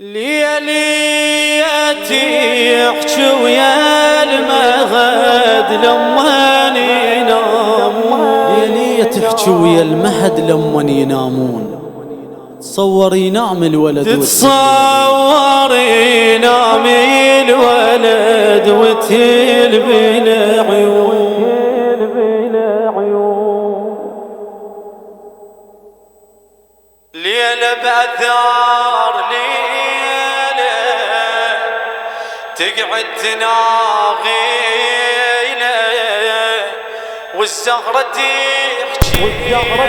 ليليتي يحجي ويا المهد لمن ينامون. ليلية تحجي ويا المهد لمن ينامون. تصور ينام الولد تتصور ينام الولد وتلبي العيون. ليلة بأثار ليلة تقعد تناغيله والزهرة تحجي لما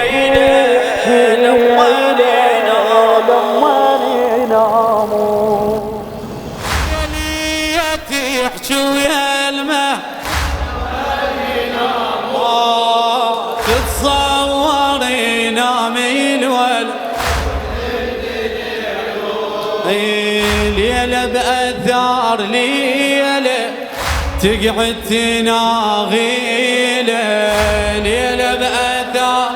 ينامون. ليلة تحجي ويا المهد تتصور ينام الولد. ليلة بأثار ليلة تقعد تناغيله. ليلة بأثار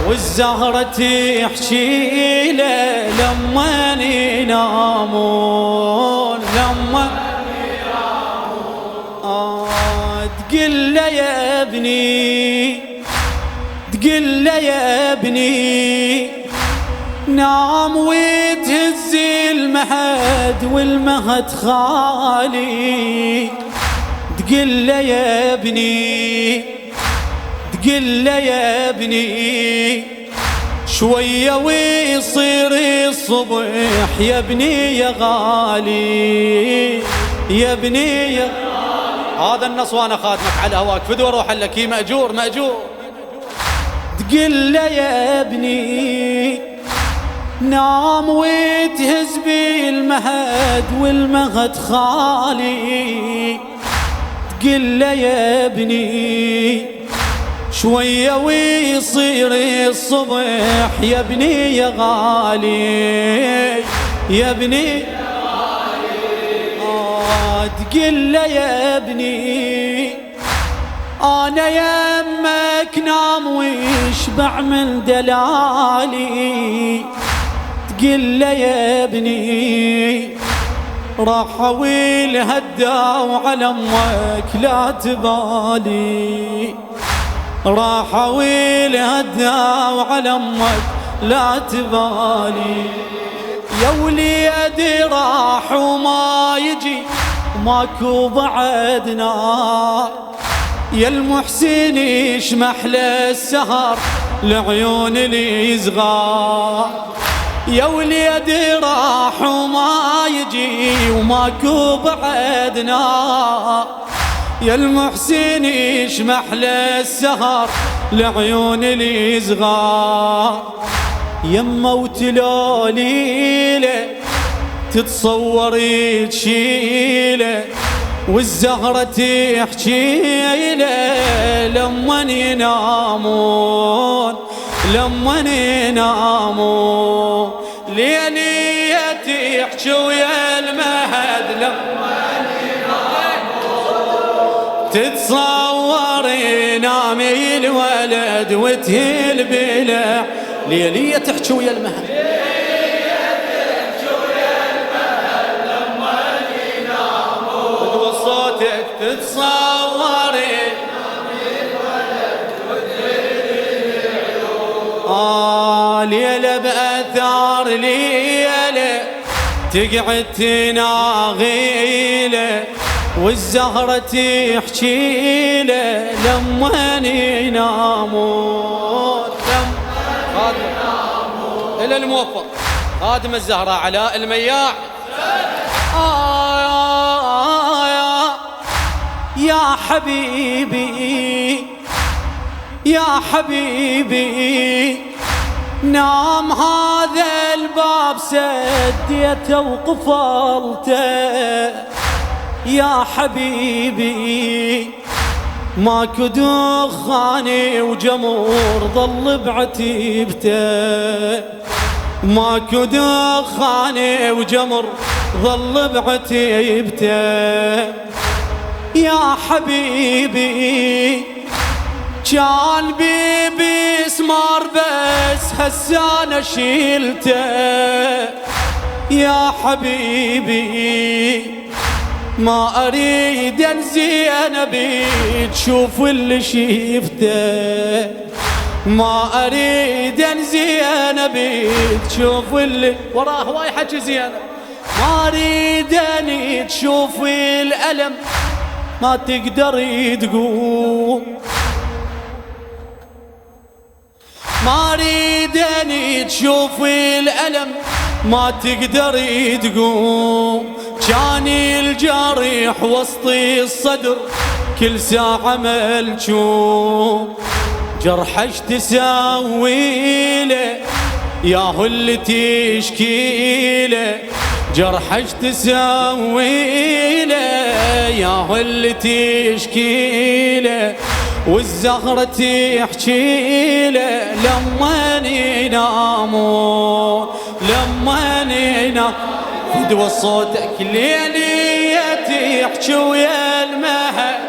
والزهرة تحكي له لما ينامون. لما تقل له يا ابني، تقل له يا ابني نام وتهز المهد والمهد خالي. تقل له يا ابني، تقل له يا ابني شوية ويصير الصبح يا ابني يا غالي. يا ابني يا هذا النص وانا خادمك على هواك فدوى روح لك مأجور مأجور. تقل له يا ابني نام وتهز بالمهد والمهد خالي. تقل له يا ابني شوية ويصير الصبح يا ابني يا غالي. يا ابني تقل له يا ابني أنا يمك نام ويشبع من دلالي. تقل له يا ابني راح ويلهدى وعلى امك لا تبالي. راح ويلهدى وعلى امك لا تبالي. يا وليدي راح وما يجي ماكو بعدنا. يا المحسن يشمح للسهر لعيون اللي صغار. يا وليدي راح وما يجي وماكو بعدنا. يا المحسن يشمح للسهر لعيون اللي صغار. يما وتلاليله تتصور تشيله والزهرة تحكي له لما ينامون. لما ينامون ليلية تحكي ويا المهد لما ينامون. تتصور ينام الولد وتهل بلا. ليلية تحكي ويا المهد تتصور ليلة بأثار ليلة تقعد تناغيله والزهرة تحكي له لما ينامون. إلى الموفق خادم الزهراء علاء المياع. يا حبيبي يا حبيبي نام هذا الباب سديته وقفلته. يا حبيبي ماكو دخاني وجمور ظل بعتيبته. ماكو دخاني وجمر ظل بعتيبته. يا حبيبي كان بيبي سمار هسه انا شيلته يا حبيبي، ما اريد انزي انا بيك تشوف اللي شفته، ما اريد انزي انا بيك تشوف اللي وراه هواي حكي زينه، ما اريد اني تشوف الالم ما تقدر تقوم، ما اريد اني تشوف الالم ما تقدر تقوم، كان الجريح وسط الصدر كل ساعة ملجوم، جرحش تسوي له ياهو اللي تشكي له، جرحش تسوي له ياهو اللي تشكي له، والزهرة تحكي له لما ينامون، لما ينام فدوى صوتك ليلية تحكي ويا المهد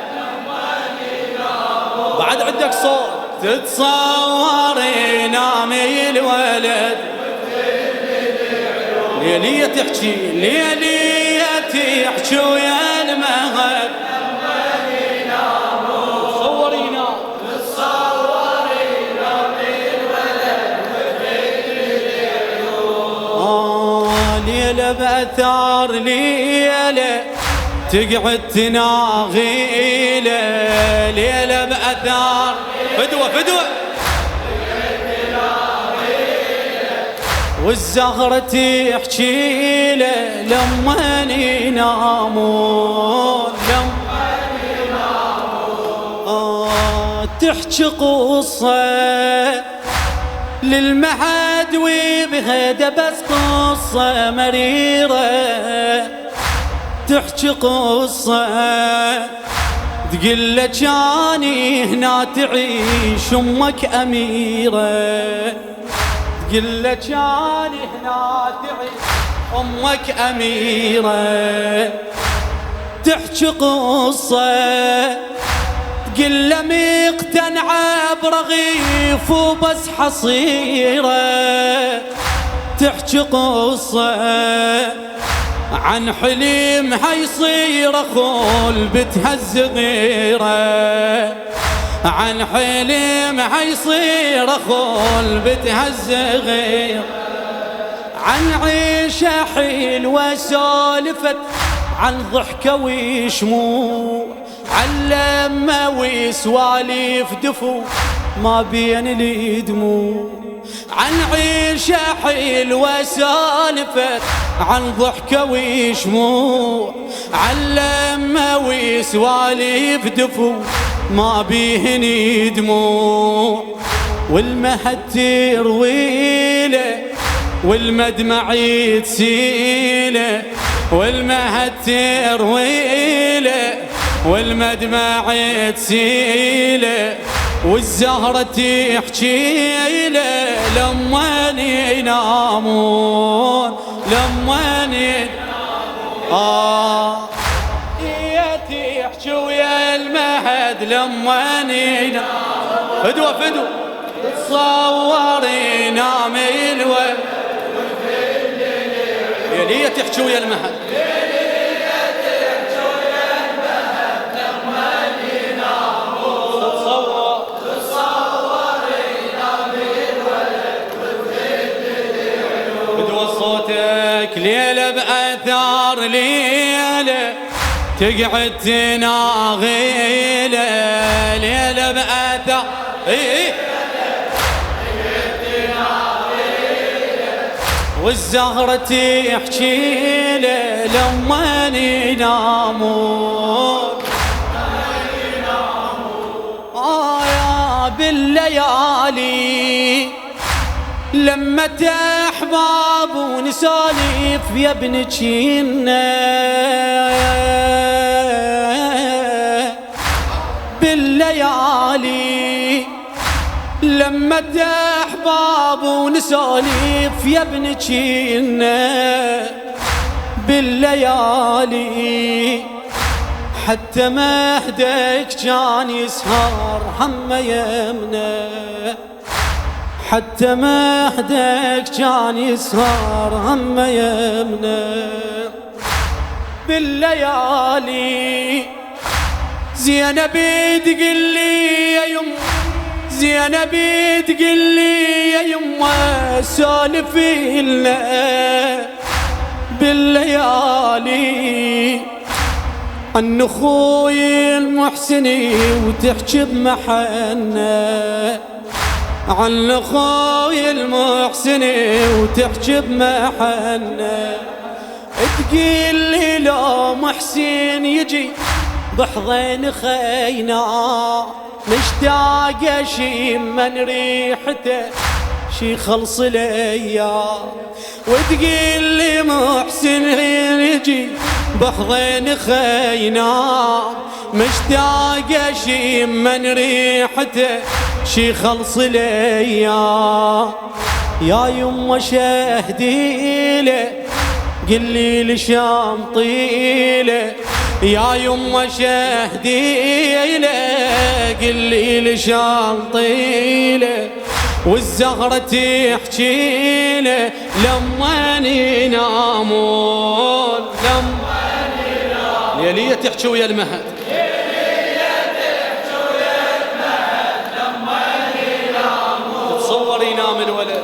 بعد عندك صوت تتصور ينامي الولد، ليلية تحكي ليلية تحكي ويا المهد تصور ينام ليلة بأثار ليلة تقعد تناغيله، ليلة بأثار فدوة فدوة والزهرة تحكي له لما ينامون، تحكي قصة للمهد وبهذا بس قصة مريرة، تحكي قصة تقول له جاني هنا تعيش أمك أميرة، تقول له جاني هنا تعيش أمك أميرة، تحكي قصة تقول له مقتنعة برغيف وبس حصيرة، تحكي قصة عن حلمها يصير اخو البتها الصغيرة، عن حلمها يصير اخو البتها الصغيرة، عن عيشة حلوة سولفت عن ضحكة وشموع، عن لمة وسواليف دفو ما بين الدموع، عن عيشة حلوة سالفت عن ضحكة وشموع، عن لمة وسواليف دفو ما بيهن دموع، والمهد ترويله والمدمع يتسيله، والمهد ترويله والمدمع يتسيله، والزهرة تحكي له لما ينامون، لما ينامون هي تحكي ويا المهد لما ينامون، فدوة فدوة تصور ينام الولد هي تحكي ويا المهد ليلة بأثار ليلة تقعد تناغيله، ليلة بأثار والزهرة تحكي له لما ينامون، يا بالليالي لما تحباب ونسالف يا ابن جينا، بالليالي لما تحباب ونسالف يا ابن جينا، بالليالي حتى مهدك كان يسهر هم يمنا، حتى مهدك كان يسهر هم يمنا بالليالي. زينب تقل لي يا يم، زينب تقل لي يا يما سالفي لنا بالليالي عن اخوي المحسني وتحكي بمحنه، عن اخوي المحسني وتحكي بمحنه. تقول لي لو محسن يجي بحضن خينا مشتاق شي من ريحته شي خلص ليا. وتقول لي محسن يجي بحضن خينا مشتاق شي من ريحته شي خلص ليا. يا يما شهدي له قلي لشام طيله، يا يما شهدي له قلي لشام طيله. والزهرة تحكي له لما ينامون، لما ينامون ليلية تحكي ويا المهد، ليلية تحكي ويا المهد لما ينامون. تصور ينام الولد،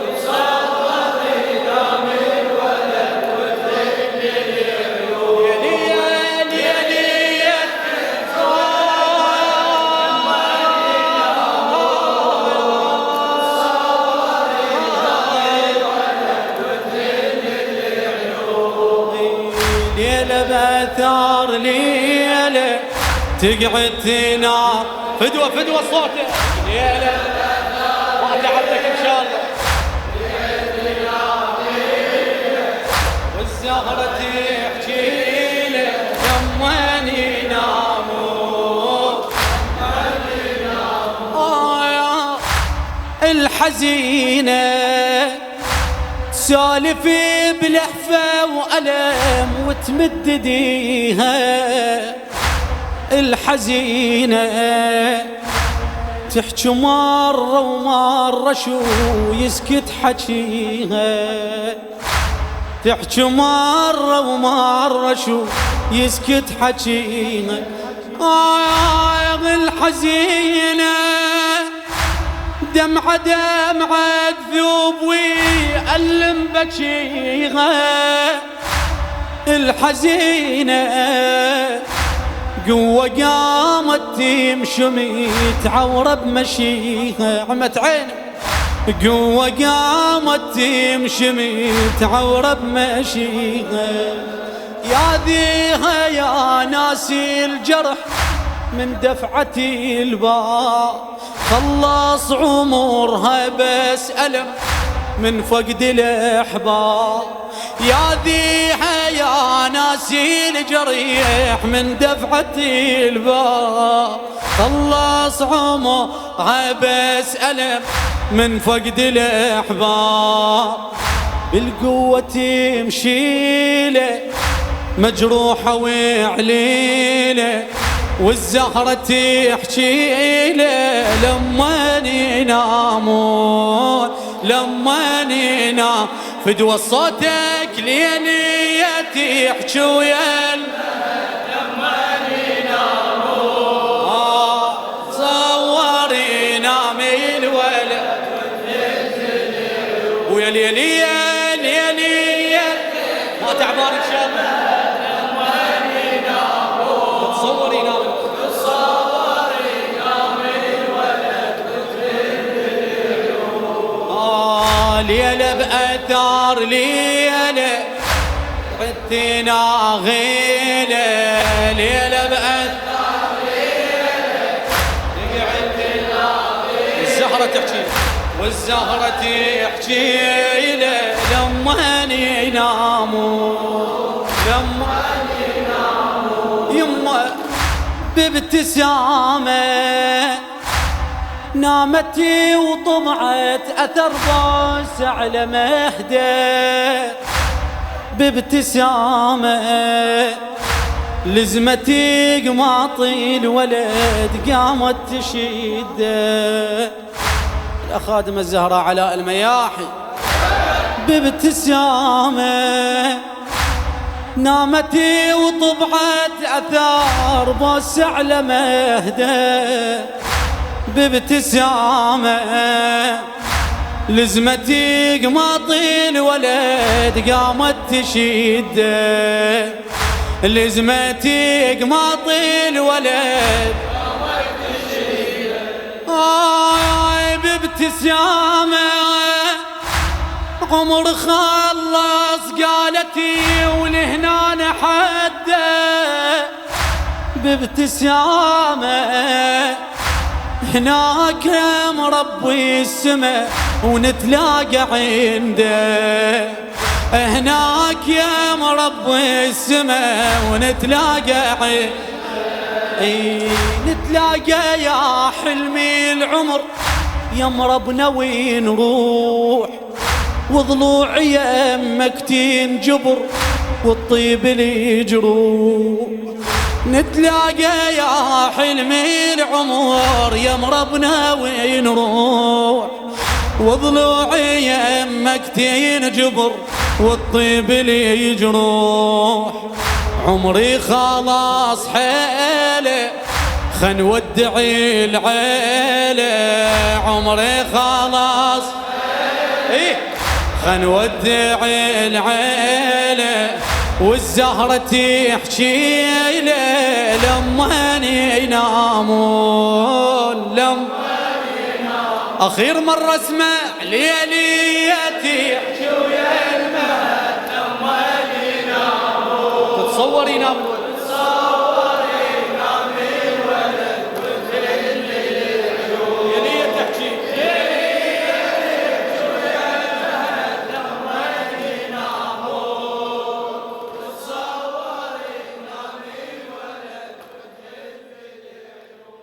بثار ليلة تقعد تنام. فدوة فدوة صوته ليلة ما تعبتك إن شاء الله. والزهرة تحكي له لما ينامون، الحزينة سالفي بلهفة وألم وتمد ديها. الحزينة تحكي مرة ومرة شو يسكت حكيها، تحكي مرة ومرة شو يسكت حكيها. الحزينة دمعة دمعة ذوب ويألم بكيها. الحزينة قوة قامت تمشي تعورة بمشيها. عمت عيني قوة قامت تمشي تعورة بمشيها. يا ذيها يا ناسي الجرح من دفعة الباب، خلص عمرها بس ألم من فقد الأحباب. يا ذيها يا ناسي الجريح من دفعة الباب، خلص عمرها بس ألم من فقد الأحباب. بالقوة تمشيله مجروحة وعليله، والزهرة تحكي له لما ينامون، لما ينام. فدوى صوتك ليلية تحكي ويا لما ينامون. صور ينام الولد ويا ليلية ليلية ما تعبان إن شاء الله. ليلة بأثار ليلة عدتنا غيلة، ليلة بأثار ليلة عدتنا غيلة. الزهرة تحكي والزهرة تحكي له لما ينامون، لما ينامون. يما بابتسامة نامت وطمعت أثر باس على مهده. بابتسامة لزمتي قماطي الولد قامت تشده. يا خادم الزهراء علاء المياحي بابتسامة نامتي وطبعت أثار بوس على مهده بابتسامة لزمتي قماطي الولد قامت تشيده لزمتي قماطي الولد قامت تشيده بابتسامة عمر خلص قالتي ولهنا نحده بابتسامة هناك مربي السما ونتلاقى عنده هناك يا مربي السما ونتلاقى عنده نتلاقى يا حلمي العمر يا مربنا وين نروح وضلوعي يمك تنجبر والطيب لي جروح نتلاقى يا حلمي العمر يا مربنا وين نروح وضلوعي يمك تنجبر والطيب لي جروح عمري خلاص حيله خن ودعي العيله عمري خلاص خن ودعي العيله والزهرة تحكي له لما ينامون أخير مرة اسمع ليلي تحكي ويا المهد لما ينامون تتصور ينامون